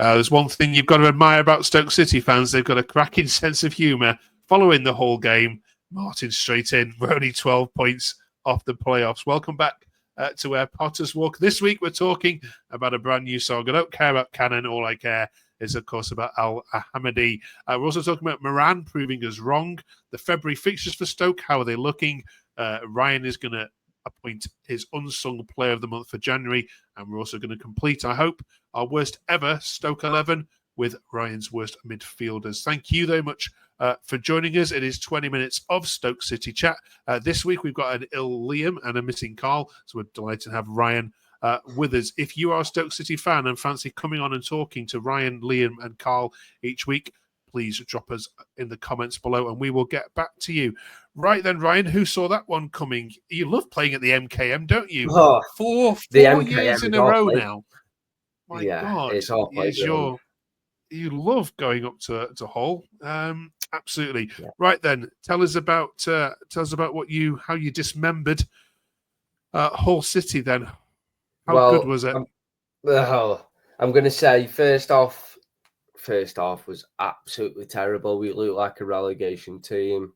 There's one thing you've got to admire about Stoke City fans. They've got a cracking sense of humour following the whole game. Martin straight in. We're only 12 points off the playoffs. Welcome back to Where Potters Walk. This week we're talking about a brand new song. I don't care about Canon. All I care is, of course, about Al-Hamadi. We're also talking about Moran proving us wrong. The February fixtures for Stoke, how are they looking? Ryan is going to appoint his unsung player of the month for January, and we're also going to complete, I hope, our worst ever Stoke 11 with Ryan's worst midfielders. Thank you very much for joining us. It is 20 minutes of Stoke City chat. This week we've got an ill Liam and a missing Carl, so we're delighted to have Ryan with us. If you are a Stoke City fan and fancy coming on and talking to Ryan, Liam and Carl each week, please drop us in the comments below and we will get back to you. Right then, Ryan, who saw that one coming? You love playing at the MKM, don't you? Oh, Four years in a row now. My God, it's all you love going up to Hull. Absolutely. Yeah. Right then, tell us about how you dismembered Hull City. Then, how good was it? I'm going to say first off was absolutely terrible. We looked like a relegation team.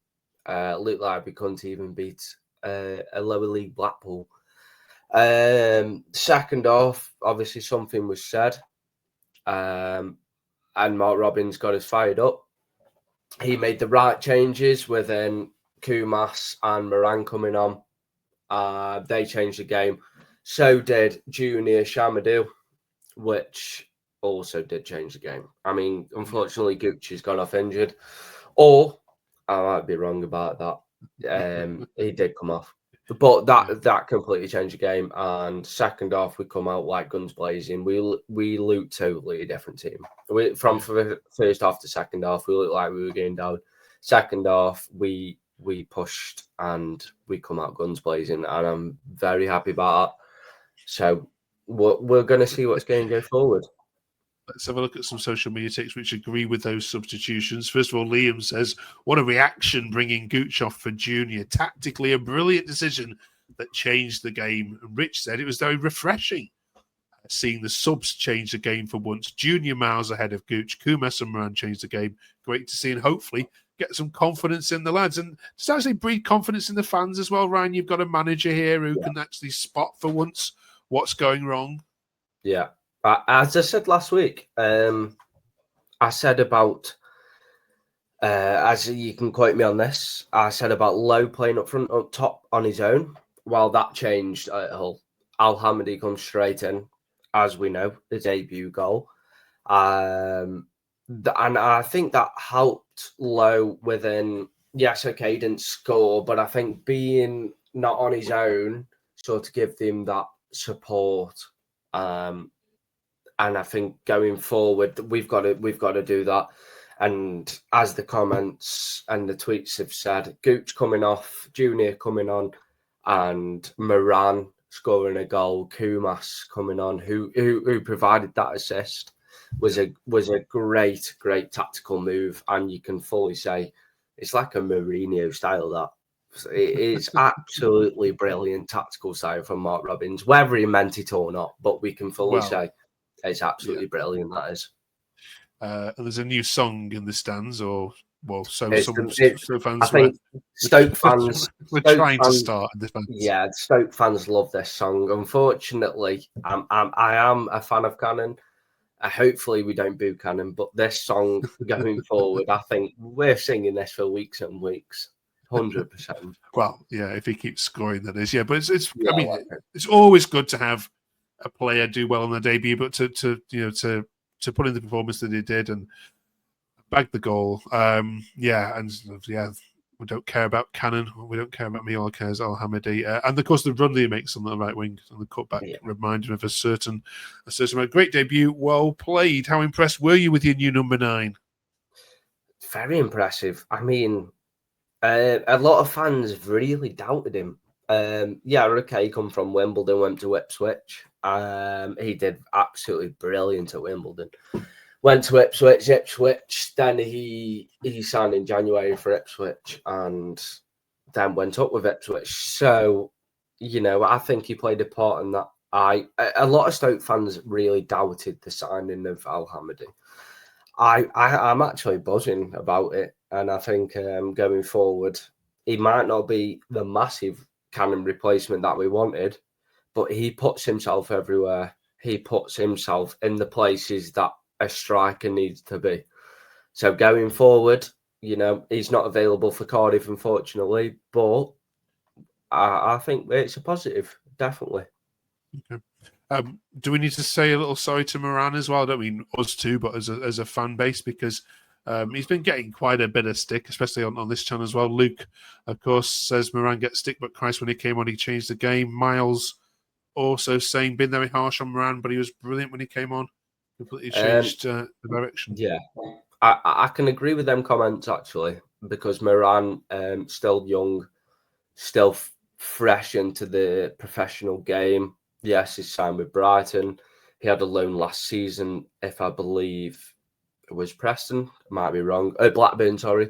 Looked like we couldn't even beat a lower league Blackpool. Second off, obviously something was said, and Mark Robbins got us fired up. He made the right changes within Koumas and Moran coming on. They changed the game. So did Junior Shamadou, which also did change the game. I mean, unfortunately, Gucci's gone off injured, or I might be wrong about that. He did come off, but that completely changed the game. And second half, we come out like guns blazing. We looked totally a different team. From first half to second half, we looked like we were going down. Second half, we pushed and we come out guns blazing, and I'm very happy about that. So we're going to see what's going to go forward. Let's have a look at some social media takes which agree with those substitutions. First of all, Liam says, what a reaction bringing Gooch off for Junior. Tactically, a brilliant decision that changed the game. And Rich said it was very refreshing seeing the subs change the game for once. Junior miles ahead of Gooch. Koumas and Moran changed the game. Great to see, and hopefully get some confidence in the lads. And just actually breed confidence in the fans as well, Ryan. You've got a manager here who can actually spot for once what's going wrong. Yeah. As I said last week, I said about, as you can quote me on this, I said about Lowe playing up front, up top on his own. Well, that changed at Hull. Al-Hamadi comes straight in, as we know, the debut goal. And I think that helped Lowe within, yes, okay, he didn't score, but I think being not on his own sort of give him that support. And I think going forward, we've got to do that. And as the comments and the tweets have said, Gooch coming off, Junior coming on, and Moran scoring a goal, Koumas coming on, who provided that assist, was a great tactical move. And you can fully say it's like a Mourinho style. That it is absolutely brilliant tactical style from Mark Robbins, whether he meant it or not. But we can fully say. It's absolutely brilliant, that is. And there's a new song in the stands, so fans. I think Stoke fans. We're trying to start in the fans. Yeah, Stoke fans love this song. Unfortunately, I am a fan of Canon. Hopefully, we don't boo Canon, but this song going forward, I think we're singing this for weeks and weeks. 100%. Well, yeah, if he keeps scoring, that is. Yeah, but it's I mean, it's always good to have a player do well on their debut, but to put in the performance that he did and bag the goal, we don't care about Canon, we don't care about me. All cares Al-Hamadi, and of course the run that he makes on the right wing and the cutback reminded him of a certain great debut. Well played. How impressed were you with your new number 9? Very impressive. I mean, a lot of fans really doubted him. He come from Wimbledon, went to Ipswich. He did absolutely brilliant at Wimbledon. Went to Ipswich, then he signed in January for Ipswich and then went up with Ipswich. So, I think he played a part in that A lot of Stoke fans really doubted the signing of Al-Hamadi. I'm actually buzzing about it, and I think going forward, he might not be the massive Canon replacement that we wanted, but he puts himself everywhere. He puts himself in the places that a striker needs to be. So going forward, he's not available for Cardiff, unfortunately, but I think it's a positive, definitely. Okay. Do we need to say a little sorry to Moran as well? I don't mean us two, but as a fan base, because he's been getting quite a bit of stick, especially on this channel as well. Luke, of course, says Moran gets stick, but Christ, when he came on, he changed the game. Miles also saying, been very harsh on Moran, but he was brilliant when he came on. Completely changed the direction. Yeah, I can agree with them comments, actually, because Moran, still young, still fresh into the professional game. Yes, he's signed with Brighton. He had a loan last season, if I believe it was Preston. Might be wrong. Blackburn, sorry.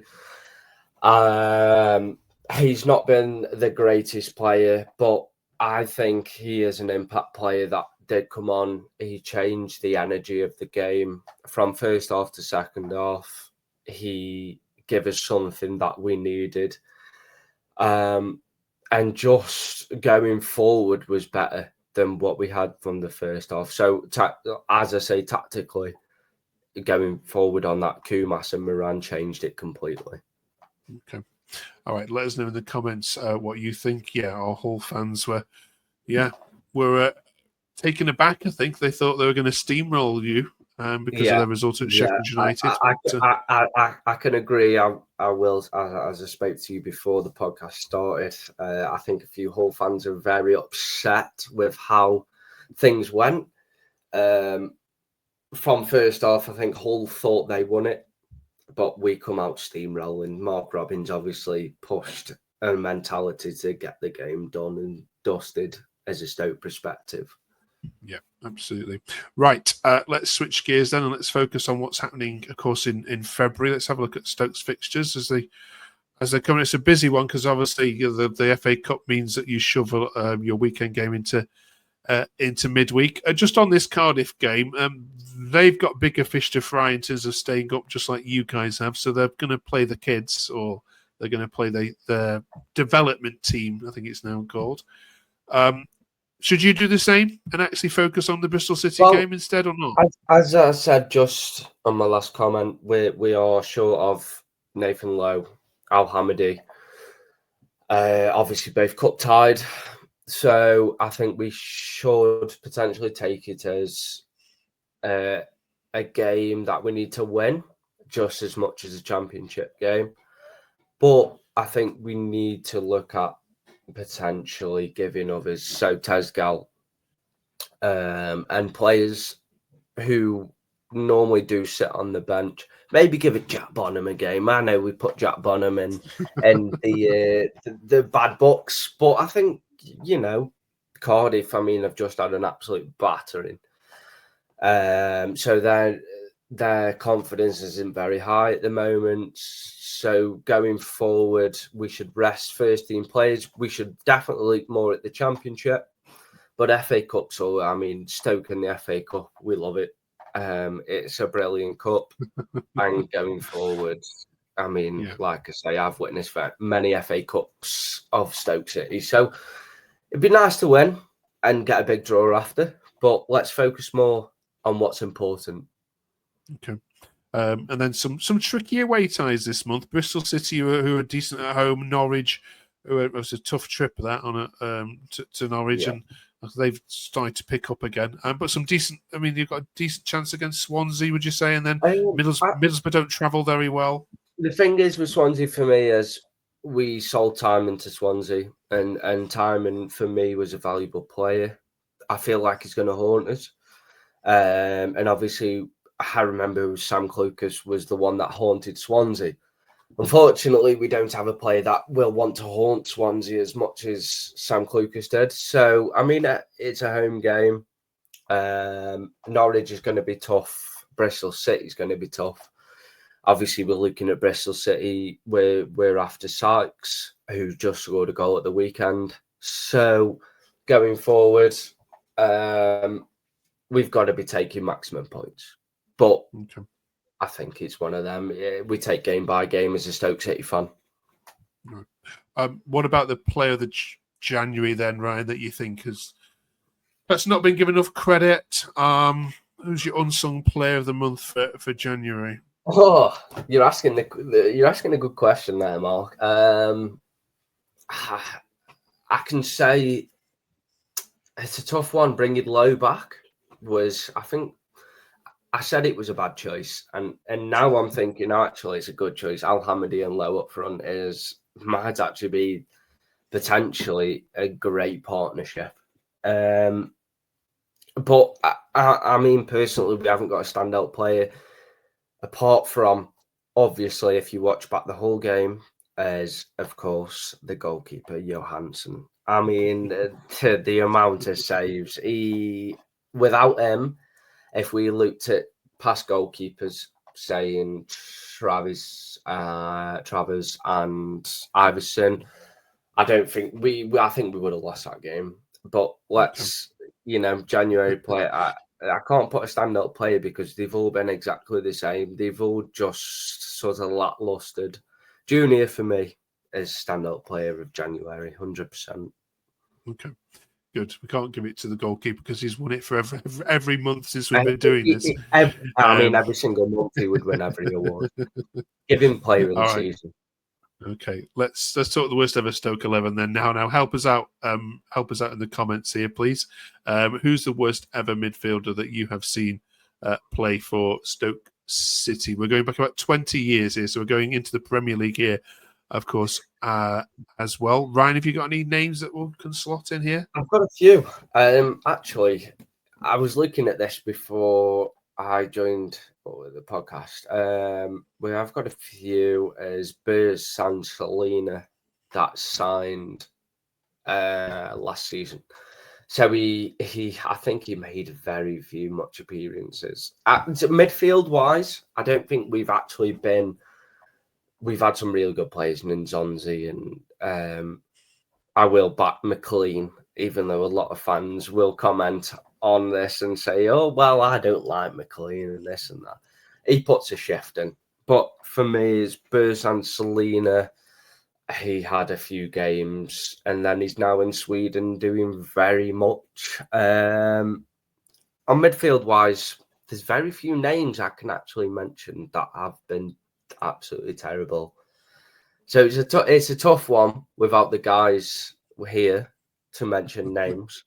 He's not been the greatest player, but I think he is an impact player that did come on. He changed the energy of the game from first half to second half. He gave us something that we needed. And just going forward was better than what we had from the first half. So, as I say, tactically, going forward on that, Koumas and Moran changed it completely. Okay. All right. Let us know in the comments what you think. Yeah, our Hull fans were taken aback. I think they thought they were going to steamroll you because of the result at Sheffield United. I can agree. I will, as I spoke to you before the podcast started, I think a few Hull fans are very upset with how things went. From first half, I think Hull thought they won it, but we come out steamrolling. Mark Robbins obviously pushed a mentality to get the game done and dusted as a Stoke perspective. Yeah, absolutely. Right, let's switch gears then and let's focus on what's happening, of course, in February. Let's have a look at Stoke's fixtures as they come in. It's a busy one because obviously the FA Cup means that you shovel your weekend game into midweek. Just on this Cardiff game, they've got bigger fish to fry in terms of staying up, just like you guys have. So they're going to play the kids, or they're going to play the development team, I think it's now called. Should you do the same and actually focus on the Bristol City game instead, or not? As I said just on my last comment, we are short of Nathan Lowe, Al-Hamadi. Obviously, both cup tied. So I think we should potentially take it as a game that we need to win just as much as a championship game. But I think we need to look at potentially giving others, so Tezgal and players who normally do sit on the bench, maybe give it Jack Bonham a game. I know we put Jack Bonham in the bad books, but I think, Cardiff, have just had an absolute battering. So their confidence isn't very high at the moment. So going forward, we should rest first team players. We should definitely look more at the championship. But FA Cup, Stoke and the FA Cup, we love it. It's a brilliant cup. And going forward, like I say, I've witnessed many FA Cups of Stoke City. So it'd be nice to win and get a big draw after. But let's focus more on what's important. Okay. And then some tricky away ties this month. Bristol City, who are decent at home. Norwich, it was a tough trip that on to Norwich, and they've started to pick up again. But some decent. You've got a decent chance against Swansea, would you say? And then Middlesbrough don't travel very well. The thing is with Swansea for me is we sold Timon to Swansea, and Timon for me was a valuable player. I feel like he's going to haunt us, and obviously. I remember Sam Koumas was the one that haunted Swansea. Unfortunately, we don't have a player that will want to haunt Swansea as much as Sam Koumas did. So, it's a home game. Norwich is going to be tough. Bristol City is going to be tough. Obviously, we're looking at Bristol City. We're after Sykes, who just scored a goal at the weekend. So, going forward, we've got to be taking maximum points. But Okay. I think it's one of them. We take game by game as a Stoke City fan. What about the player of the January then, Ryan, that you think that's not been given enough credit? Who's your unsung player of the month for January? Oh, you're asking a good question there, Mark. I can say it's a tough one. Bringing Lowe back I think I said it was a bad choice, and now I'm thinking actually it's a good choice. Al-Hamadi and Lowe up front might actually be potentially a great partnership. But I mean, personally, we haven't got a standout player apart from, obviously, if you watch back the whole game, as of course the goalkeeper Johansson. I mean, the amount of saves without him. If we looked at past goalkeepers, saying Travers and Iverson, I think we would have lost that game. But January player. I can't put a standout player because they've all been exactly the same. They've all just sort of lacklustered. Junior for me is standout player of January, 100%. Okay. Good. We can't give it to the goalkeeper because he's won it for every month since we've been doing this. Every single month he would win every award. Give him player of the season. Okay, let's talk the worst ever Stoke 11 then. Now help us out. Help us out in the comments here, please. Who's the worst ever midfielder that you have seen play for Stoke City? We're going back about 20 years here, so we're going into the Premier League here, of course, as well. Ryan, have you got any names that can slot in here? I've got a few. Actually, I was looking at this before I joined the podcast. We have got a few as Bers Sansolina that signed last season. So I think he made very few much appearances. Midfield wise, I don't think we've had some really good players in Nzonzi, and I will back McLean, even though a lot of fans will comment on this and say, oh, well, I don't like McLean and this and that. He puts a shift in. But for me, it's Berzan Selina. He had a few games and then he's now in Sweden doing very much. On midfield-wise, there's very few names I can actually mention that have been absolutely terrible. So it's a tough one without the guys here to mention names.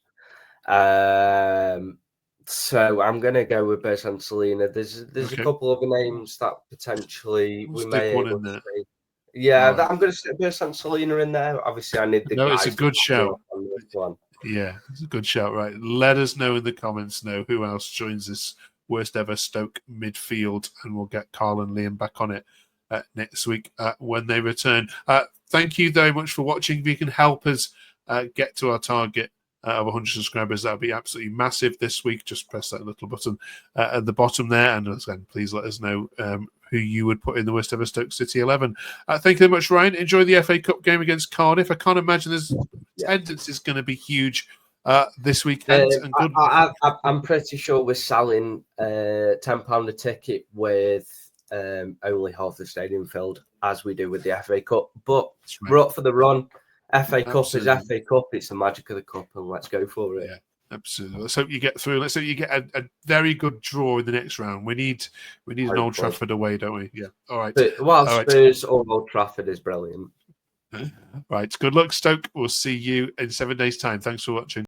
So I'm going to go with Berzan Selina. There's a couple of names that potentially we may be able to see. Yeah, I'm going to stick Berzan Selina in there. Obviously, I need the guys. No, it's a good shout. Yeah, it's a good shout, right? Let us know in the comments who else joins this worst ever Stoke midfield, and we'll get Carl and Liam back on it next week when they return. Thank you very much for watching. If you can help us get to our target of 100 subscribers, that would be absolutely massive this week. Just press that little button at the bottom there, and again, please let us know who you would put in the worst ever Stoke City 11. Thank you very much, Ryan. Enjoy the FA Cup game against Cardiff. I can't imagine attendance is going to be huge this weekend. I'm pretty sure we're selling £10 a ticket with only half the stadium filled, as we do with the FA Cup. But we're up for the run. FA Cup is FA Cup. It's the magic of the cup, and let's go for it. Yeah, absolutely. Let's hope you get through. Let's hope you get a very good draw in the next round. We need an Old Trafford away, don't we? Yeah. All right. Spurs or Old Trafford is brilliant. Right. Good luck, Stoke. We'll see you in 7 days' time. Thanks for watching.